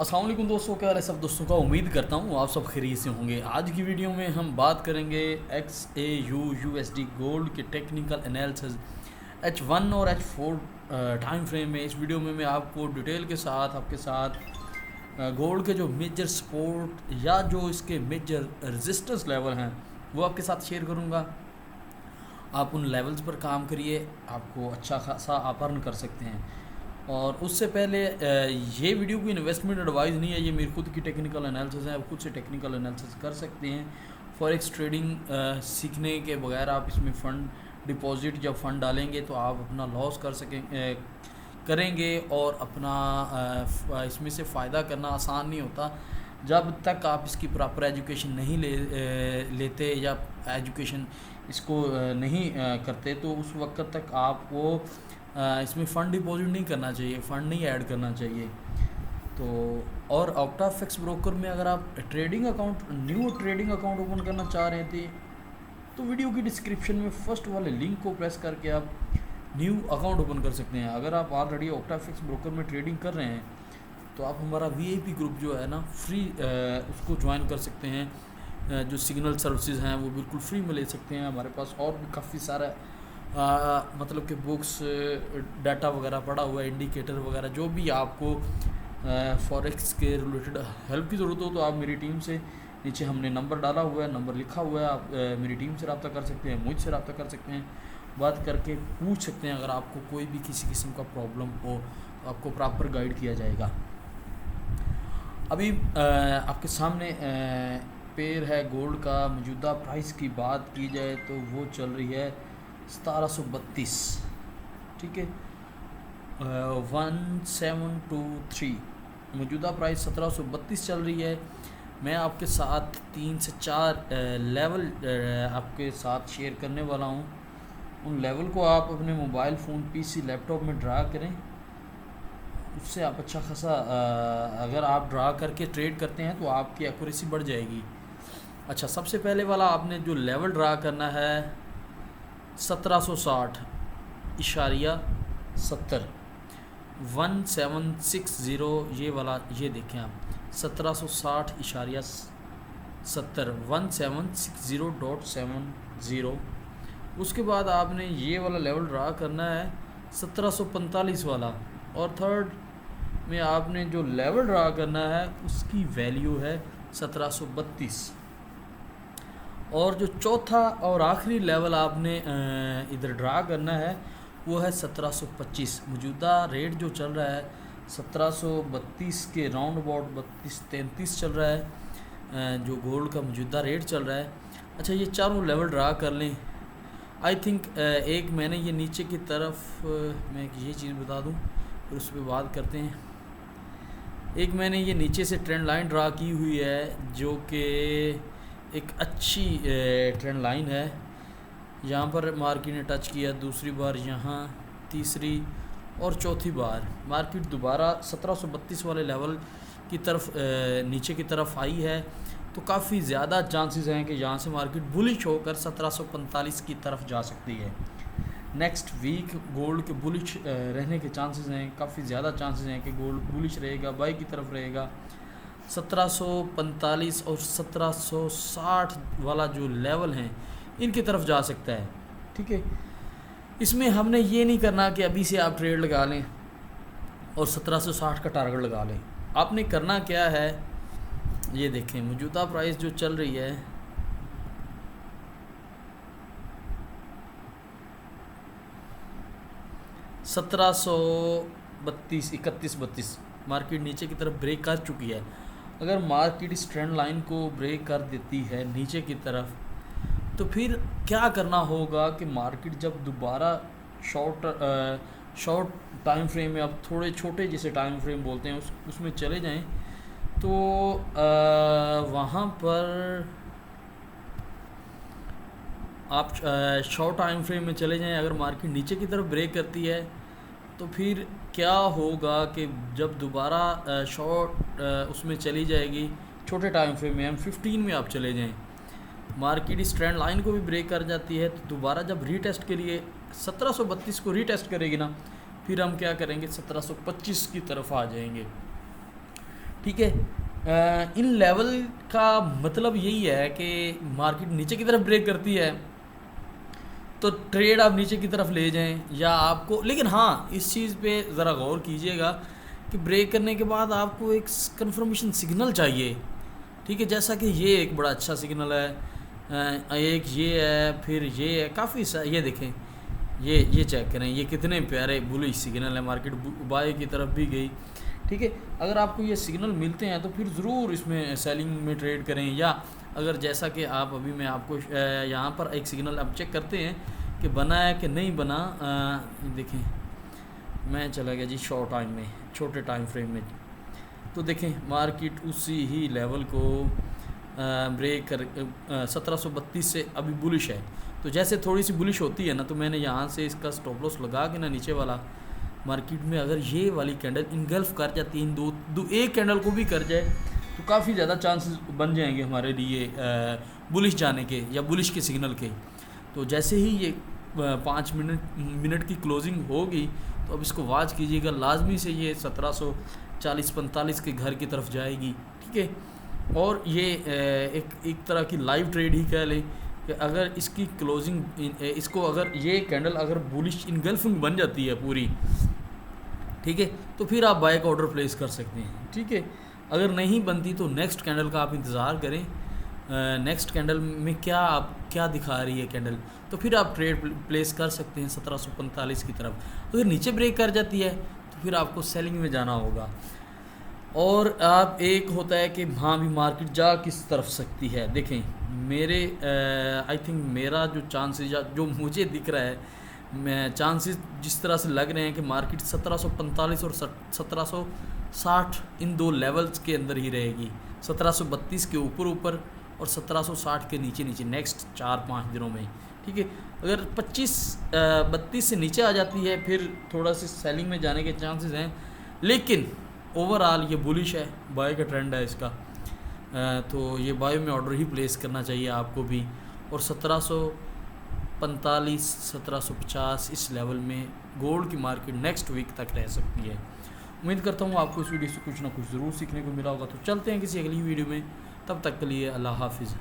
अस्सलाम वालेकुम दोस्तों, क्या हाल है सब दोस्तों का। उम्मीद करता हूँ आप सब खैरियत से होंगे। आज की वीडियो में हम बात करेंगे XAU USD गोल्ड के टेक्निकल एनालिसिस H1 और H4 टाइम फ्रेम में। इस वीडियो में मैं आपको डिटेल के साथ आपके साथ गोल्ड के जो मेजर सपोर्ट या जो इसके मेजर रेजिस्टेंस लेवल हैं वो आपके साथ शेयर करूँगा। आप उन लेवल्स पर काम करिए, आपको अच्छा खासा आप अर्न कर सकते हैं। और उससे पहले ये वीडियो कोई इन्वेस्टमेंट एडवाइस नहीं है, ये मेरी खुद की टेक्निकल एनालिसिस है। आप खुद से टेक्निकल एनालिसिस कर सकते हैं। फॉरेक्स ट्रेडिंग सीखने के बगैर आप इसमें फ़ंड डिपॉजिट जब फ़ंड डालेंगे तो आप अपना लॉस करेंगे और अपना इसमें से फ़ायदा करना आसान नहीं होता जब तक आप इसकी प्रॉपर एजुकेशन नहीं लेते या एजुकेशन इसको नहीं करते। तो उस वक्त तक आपको इसमें फ़ंड डिपॉजिट नहीं करना चाहिए, फ़ंड नहीं ऐड करना चाहिए। तो और ऑक्टाफिक्स ब्रोकर में अगर आप न्यू ट्रेडिंग अकाउंट ओपन करना चाह रहे थे तो वीडियो की डिस्क्रिप्शन में फर्स्ट वाले लिंक को प्रेस करके आप न्यू अकाउंट ओपन कर सकते हैं। अगर आप ऑलरेडी ऑक्टाफिक्स ब्रोकर में ट्रेडिंग कर रहे हैं तो आप हमारा VIP ग्रुप जो है ना फ्री उसको ज्वाइन कर सकते हैं। जो सिग्नल सर्विसेज हैं वो बिल्कुल फ्री में ले सकते हैं। हमारे पास और भी काफ़ी सारा मतलब कि बुक्स डाटा वगैरह पड़ा हुआ है, इंडिकेटर वगैरह। जो भी आपको फॉरेक्स के रिलेटेड हेल्प की ज़रूरत हो तो आप मेरी टीम से, नीचे हमने नंबर डाला हुआ है, नंबर लिखा हुआ है, आप मेरी टीम से रब्ता कर सकते हैं, मुझसे रब्ता कर सकते हैं, बात करके पूछ सकते हैं। अगर आपको कोई भी किसी किस्म का प्रॉब्लम हो तो आपको प्रॉपर गाइड किया जाएगा। अभी आपके सामने पेयर है गोल्ड का। मौजूदा प्राइस की बात की जाए तो वो चल रही है 1732, ठीक है, 1723 मौजूदा प्राइस 1732 चल रही है। मैं आपके साथ 3 से 4 लेवल आपके साथ शेयर करने वाला हूँ। उन लेवल को आप अपने मोबाइल फ़ोन, PC, लैपटॉप में ड्रा करें। उससे आप अच्छा खासा अगर आप ड्रा करके ट्रेड करते हैं तो आपकी एक्यूरेसी बढ़ जाएगी। अच्छा, सबसे पहले वाला आपने जो लेवल ड्रा करना है 1760.70 1760, ये वाला, ये देखें आप 1760.70 1760.70। उसके बाद आपने ये वाला लेवल ड्रा करना है 1745 वाला। और थर्ड में आपने जो लेवल ड्रा करना है उसकी वैल्यू है 1732। और जो चौथा और आखिरी लेवल आपने इधर ड्रा करना है वो है 1725। मौजूदा रेट जो चल रहा है 1732 के राउंड अबाउट 32-33 चल रहा है, जो गोल्ड का मौजूदा रेट चल रहा है। अच्छा, ये चारों लेवल ड्रा कर लें। आई थिंक एक मैंने ये नीचे की तरफ मैं ये चीज़ बता दूं फिर उस पर बात करते हैं। एक मैंने ये नीचे से ट्रेंड लाइन ड्रा की हुई है जो कि एक अच्छी ट्रेंड लाइन है। यहाँ पर मार्केट ने टच किया, दूसरी बार यहाँ, तीसरी और चौथी बार मार्केट दोबारा 1732 वाले लेवल की तरफ नीचे की तरफ आई है। तो काफ़ी ज़्यादा चांसेस हैं कि यहाँ से मार्केट बुलिश होकर 1745 की तरफ जा सकती है। नेक्स्ट वीक गोल्ड के बुलिश रहने के चांसेस हैं, काफ़ी ज़्यादा चांसेस हैं कि गोल्ड बुलिश रहेगा, बाई की तरफ रहेगा। 1745 और 1760 वाला जो लेवल हैं इनकी तरफ जा सकता है, ठीक है। इसमें हमने ये नहीं करना कि अभी से आप ट्रेड लगा लें और 1760 का टारगेट लगा लें। आपने करना क्या है, ये देखें मौजूदा प्राइस जो चल रही है 1732-31-32, मार्केट नीचे की तरफ ब्रेक कर चुकी है। अगर मार्केट इस ट्रेंड लाइन को ब्रेक कर देती है नीचे की तरफ तो फिर क्या करना होगा कि मार्केट जब दोबारा शॉर्ट टाइम फ्रेम में, अब थोड़े छोटे जिसे टाइम फ्रेम बोलते हैं उसमें चले जाएं तो वहाँ पर आप शॉर्ट टाइम फ्रेम में चले जाएं। अगर मार्केट नीचे की तरफ ब्रेक करती है तो फिर क्या होगा कि जब दोबारा शॉर्ट उसमें चली जाएगी, छोटे टाइम फ्रेम में M15 में आप चले जाएं, मार्केट इस ट्रेंड लाइन को भी ब्रेक कर जाती है तो दोबारा जब रीटेस्ट के लिए 1732 को रीटेस्ट करेगी ना, फिर हम क्या करेंगे 1725 की तरफ आ जाएंगे। ठीक है। इन लेवल का मतलब यही है कि मार्केट नीचे की तरफ ब्रेक करती है तो ट्रेड आप नीचे की तरफ ले जाएं या आपको, लेकिन हाँ इस चीज़ पे ज़रा गौर कीजिएगा कि ब्रेक करने के बाद आपको एक कंफर्मेशन सिग्नल चाहिए, ठीक है। जैसा कि ये एक बड़ा अच्छा सिग्नल है, एक ये है, फिर ये है, काफ़ी ये देखें, ये चेक करें, ये कितने प्यारे बुलिश सिग्नल है, मार्केट बाय की तरफ भी गई, ठीक है। अगर आपको ये सिग्नल मिलते हैं तो फिर ज़रूर इसमें सेलिंग में ट्रेड करें, या अगर जैसा कि आप अभी मैं आपको यहाँ पर एक सिग्नल अब चेक करते हैं कि बना है कि नहीं बना। देखें मैं चला गया जी शॉर्ट टाइम में, छोटे टाइम फ्रेम में, तो देखें मार्केट उसी ही लेवल को ब्रेक कर 1732 से अभी बुलिश है। तो जैसे थोड़ी सी बुलिश होती है ना, तो मैंने यहाँ से इसका स्टॉप लॉस लगा के ना नीचे वाला, मार्केट में अगर ये वाली कैंडल इनगल्फ कर जाती है, दो एक कैंडल को भी कर जाए तो काफ़ी ज़्यादा चांसेस बन जाएंगे हमारे लिए बुलिश जाने के या बुलिश के सिग्नल के। तो जैसे ही ये 5 मिनट की क्लोजिंग होगी तो अब इसको वॉच कीजिएगा, लाजमी से ये 1740-45 के घर की तरफ जाएगी, ठीक है। और ये एक तरह की लाइव ट्रेड ही कह लें कि अगर इसकी क्लोजिंग इसको अगर ये कैंडल अगर बुलिश इनगल्फिंग बन जाती है पूरी, ठीक है, तो फिर आप बाय का ऑर्डर प्लेस कर सकते हैं, ठीक है। अगर नहीं बनती तो नेक्स्ट कैंडल का आप इंतज़ार करें, नेक्स्ट कैंडल में क्या दिखा रही है कैंडल, तो फिर आप ट्रेड प्लेस कर सकते हैं 1745 की तरफ। अगर नीचे ब्रेक कर जाती है तो फिर आपको सेलिंग में जाना होगा। और आप एक होता है कि हाँ भी मार्केट जा किस तरफ सकती है। देखें मेरे आई थिंक मेरा जो चांसेस या जो मुझे दिख रहा है, मैं चांसेस जिस तरह से लग रहे हैं कि मार्केट 1745 और 1760 इन दो लेवल्स के अंदर ही रहेगी, 1732 के ऊपर और 1760 के नीचे नेक्स्ट 4-5 दिनों में, ठीक है। अगर 32 से नीचे आ जाती है फिर थोड़ा सी सेलिंग में जाने के चांसेस हैं, लेकिन ओवरऑल ये बुलिश है, बाय का ट्रेंड है इसका, तो ये बाय में ऑर्डर ही प्लेस करना चाहिए आपको भी। और 1745 1750 इस लेवल में गोल्ड की मार्केट नेक्स्ट वीक तक रह सकती है। उम्मीद करता हूँ आपको इस वीडियो से कुछ ना कुछ ज़रूर सीखने को मिला होगा। तो चलते हैं किसी अगली वीडियो में, तब तक के लिए अल्लाह हाफिज़।